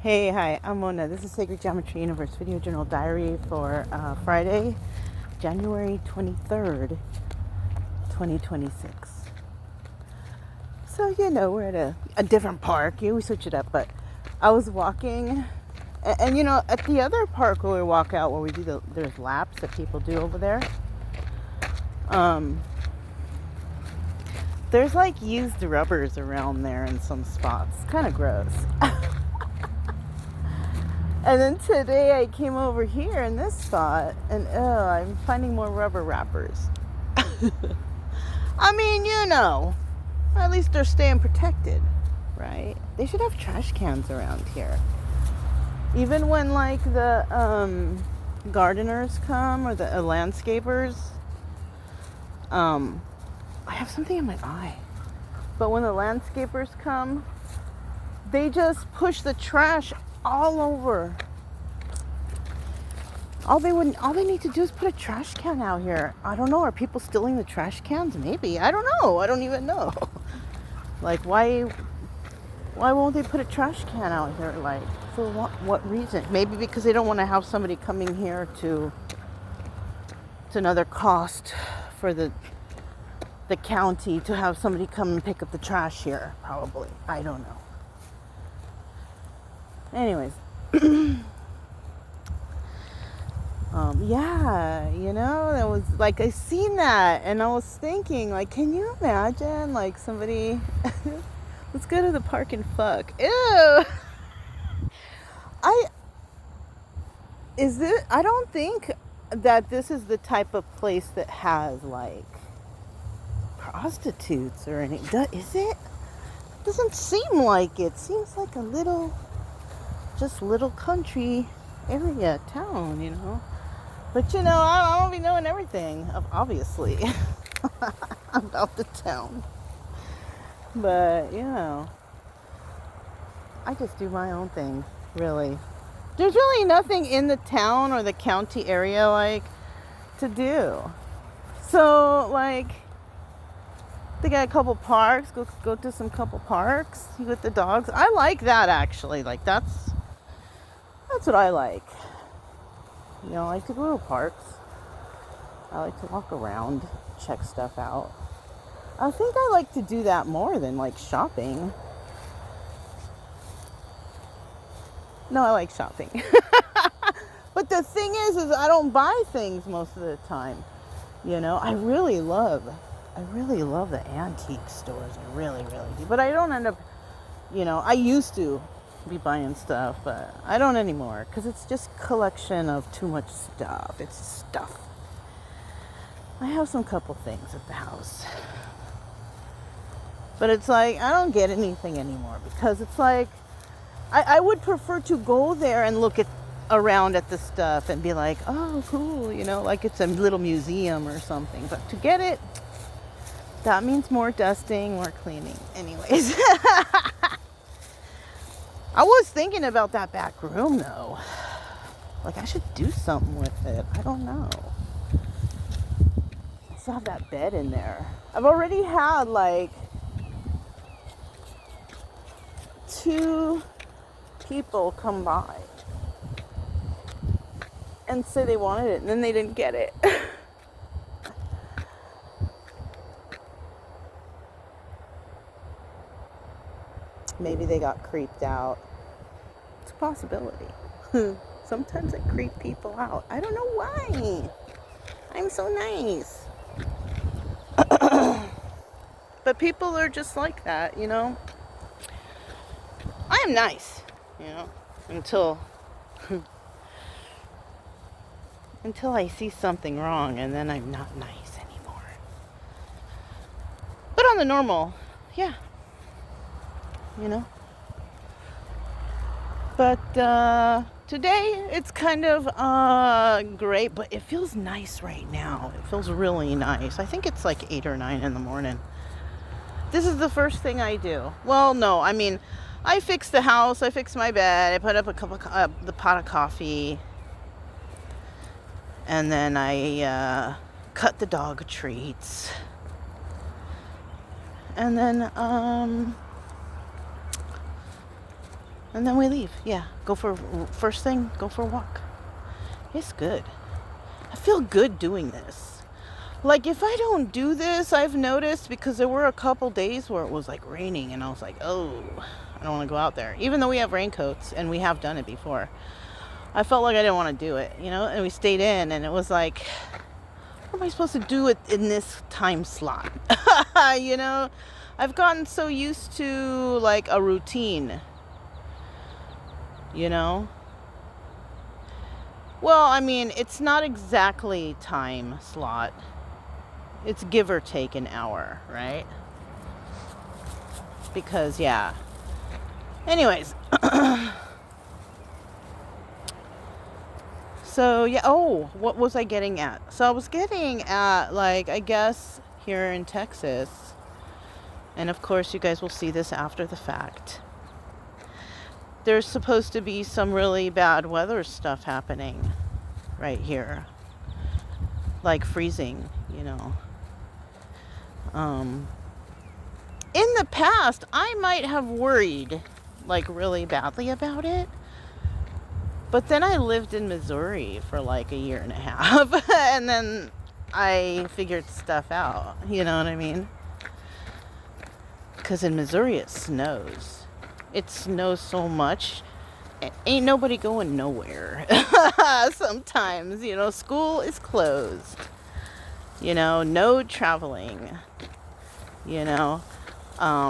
Hey, hi, I'm Mona. This is Sacred Geometry Universe Video Journal Diary for Friday, January 23rd, 2026. So, we're at a different park. We switch it up, but I was walking, and at the other park where we walk out, where we do there's laps that people do over there, there's like used rubbers around there in some spots. Kind of gross. And then today I came over here in this spot and I'm finding more rubber wrappers. I mean, at least they're staying protected, right? They should have trash cans around here. Even when like the gardeners come or the landscapers, I have something in my eye. But when the landscapers come, they just push the trash all over. All they need to do is put a trash can out here. I don't know. Are people stealing the trash cans? Maybe. I don't know. I don't even know. Like, why won't they put a trash can out here? Like, for what reason? Maybe because they don't want to have somebody coming here to. It's another cost for the county to have somebody come and pick up the trash here. Probably. I don't know. Anyways, that was like, I seen that and I was thinking, like, can you imagine, like, somebody, let's go to the park and fuck. Ew. I don't think that this is the type of place that has, like, prostitutes or anything. Is it? Doesn't seem like it. Seems like a little country area town, but I don't be knowing everything, obviously, about the town, but I just do my own thing, really. There's really nothing in the town or the county area like to do, so like they got a couple parks. Go to some couple parks with the dogs. I like that, actually. Like, that's what I like. I like to go to parks. I like to walk around, check stuff out. I think I like to do that more than, like, shopping. No, I like shopping. But the thing is I don't buy things most of the time. I really love the antique stores. I really, really do. But I don't end up, I used to be buying stuff, but I don't anymore, because it's just collection of too much stuff. It's stuff. I have some couple things at the house, but it's like I don't get anything anymore, because it's like I would prefer to go there and look around at the stuff and be like, oh, cool, like it's a little museum or something. But to get it, that means more dusting, more cleaning. Anyways. I was thinking about that back room, though. Like, I should do something with it. I don't know. I still have that bed in there. I've already had, like, 2 people come by and say they wanted it, and then they didn't get it. Maybe they got creeped out. It's a possibility. Sometimes I creep people out. I don't know why. I'm so nice. But people are just like that, I am nice, until I see something wrong, and then I'm not nice anymore. But on the normal, yeah. But today it's kind of great, but it feels nice right now. It feels really nice. I think it's like 8 or 9 in the morning. This is the first thing I do. Well, no, I mean, I fix the house, I fix my bed, I put up the pot of coffee, and then I cut the dog treats, and then And then we leave. Yeah, first thing, go for a walk. It's good. I feel good doing this. Like, if I don't do this, I've noticed, because there were a couple days where it was like raining and I was like, oh, I don't want to go out there. Even though we have raincoats and we have done it before. I felt like I didn't want to do it, and we stayed in, and it was like, what am I supposed to do it in this time slot? I've gotten so used to like a routine, Well, I mean, it's not exactly time slot. It's give or take an hour, right? Because, yeah. Anyways. So, yeah. Oh, what was I getting at? So I was getting at, like, I guess here in Texas, and of course you guys will see this after the fact, there's supposed to be some really bad weather stuff happening right here. Like freezing, In the past, I might have worried, like, really badly about it. But then I lived in Missouri for like a year and a half. And then I figured stuff out. You know what I mean? Because in Missouri it snows. It snows so much. Ain't nobody going nowhere. Sometimes, school is closed. No traveling. I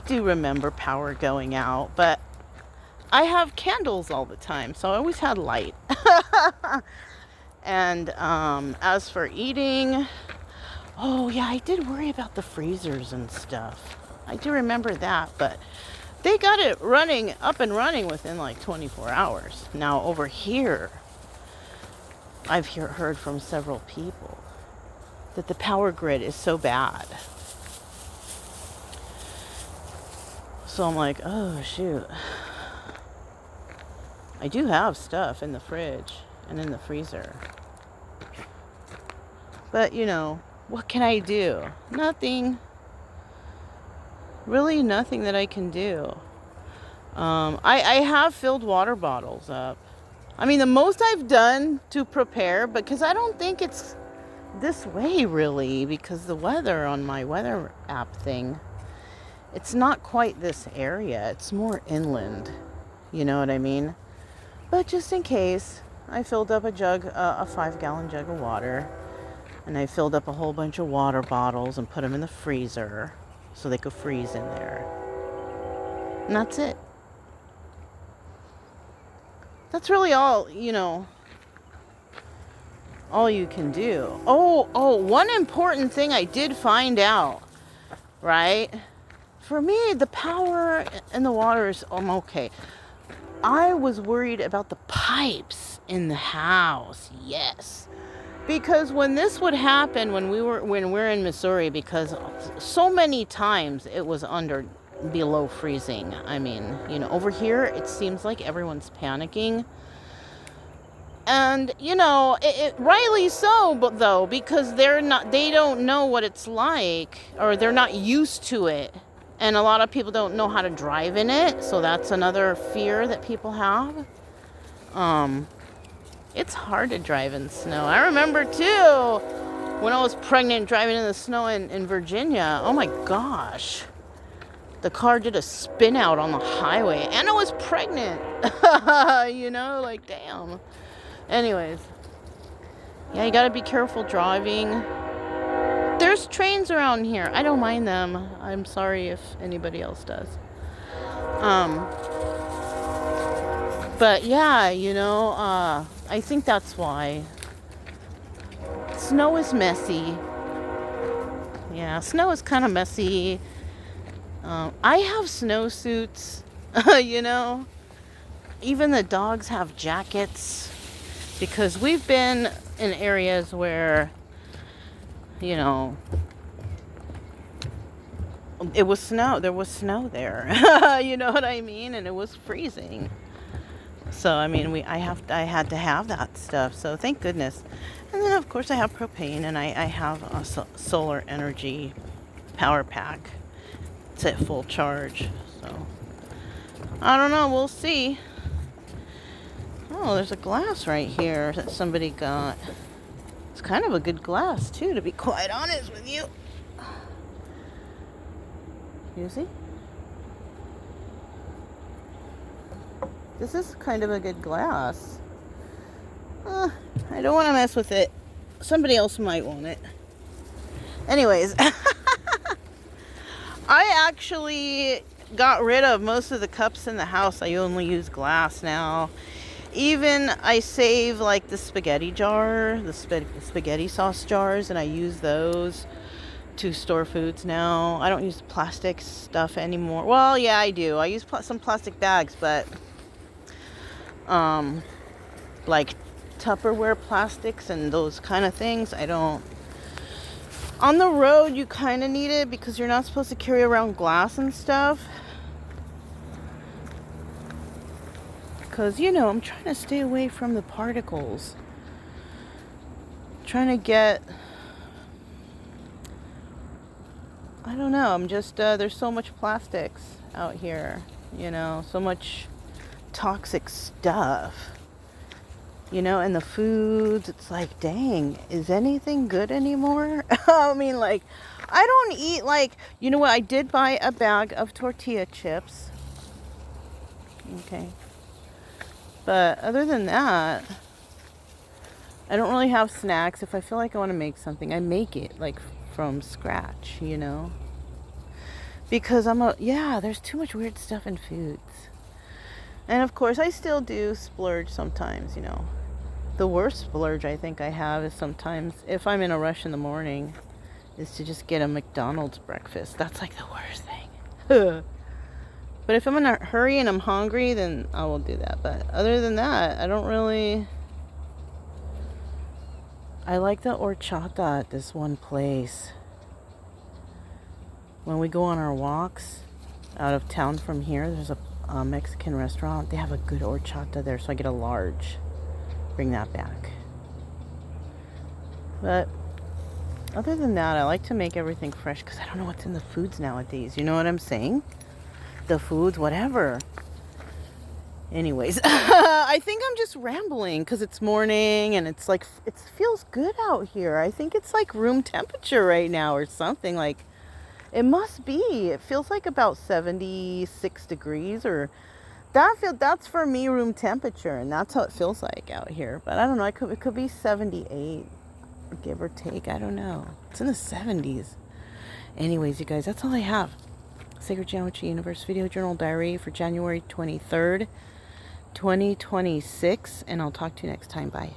do remember power going out, but I have candles all the time, so I always had light. And as for eating, oh yeah, I did worry about the freezers and stuff. I do remember that, but they got it up and running within like 24 hours. Now over here, I've heard from several people that the power grid is so bad. So I'm like, oh shoot. I do have stuff in the fridge and in the freezer. But, what can I do? Nothing. Really nothing that I can do. I have filled water bottles up. I mean, the most I've done to prepare, because I don't think it's this way really, because the weather on my weather app thing, it's not quite this area. It's more inland. You know what I mean? But just in case, I filled up a 5-gallon jug of water, and I filled up a whole bunch of water bottles and put them in the freezer so they could freeze in there. And that's it. That's really all, all you can do. Oh, one important thing I did find out, right? For me, the power and the water is okay. I was worried about the pipes in the house. Yes. Because when this would happen, when we're in Missouri, because so many times it was below freezing. I mean, over here it seems like everyone's panicking. And, it rightly so, but though, because they don't know what it's like, or they're not used to it. And a lot of people don't know how to drive in it, so that's another fear that people have. It's hard to drive in snow. I remember too, when I was pregnant driving in the snow in Virginia. Oh my gosh. The car did a spin out on the highway, and I was pregnant. Like, damn. Anyways. Yeah, you gotta be careful driving. There's trains around here. I don't mind them. I'm sorry if anybody else does. But yeah, I think that's why. Snow is messy. Yeah, snow is kind of messy. I have snowsuits, Even the dogs have jackets. Because we've been in areas where, it was snow. There was snow there. You know what I mean? And it was freezing. So, I mean, I had to have that stuff. So, thank goodness. And then, of course, I have propane, and I have a solar energy power pack. It's at full charge. So, I don't know. We'll see. Oh, there's a glass right here that somebody got. It's kind of a good glass, too, to be quite honest with you. You see? This is kind of a good glass. I don't want to mess with it. Somebody else might want it. Anyways, I actually got rid of most of the cups in the house. I only use glass now. Even I save like the spaghetti jar, the spaghetti sauce jars, and I use those to store foods now. I don't use plastic stuff anymore. Well, yeah, I do. I use some plastic bags, but like Tupperware plastics and those kind of things, I don't. On the road, you kind of need it because you're not supposed to carry around glass and stuff. Because, you know, I'm trying to stay away from the particles. Trying to get... I don't know. I'm just... there's so much plastics out here. You know, so much toxic stuff. You know, and the foods, it's like, dang, is anything good anymore? I mean, like, I don't eat, like, you know what? I did buy a bag of tortilla chips. Okay. But other than that, I don't really have snacks. If I feel like I want to make something, I make it, like, from scratch, you know? Because there's too much weird stuff in foods. And, of course, I still do splurge sometimes, you know. The worst splurge I think I have is sometimes, if I'm in a rush in the morning, is to just get a McDonald's breakfast. That's, like, the worst thing. But if I'm in a hurry and I'm hungry, then I will do that. But other than that, I don't really... I like the horchata at this one place. When we go on our walks out of town from here, there's a Mexican restaurant. They have a good horchata there, so I get a large. Bring that back. But other than that, I like to make everything fresh because I don't know what's in the foods nowadays. You know what I'm saying? The foods, whatever. Anyways, I think I'm just rambling because it's morning and it's like, it feels good out here. I think it's like room temperature right now or something. Like, it must be. It feels like about 76 degrees or that's for me room temperature, and that's how it feels like out here. But I don't know. It could be 78, give or take. I don't know. It's in the 70s. Anyways, you guys, that's all I have. Sacred Geometry Universe Video Journal Diary for January 23rd, 2026. And I'll talk to you next time. Bye.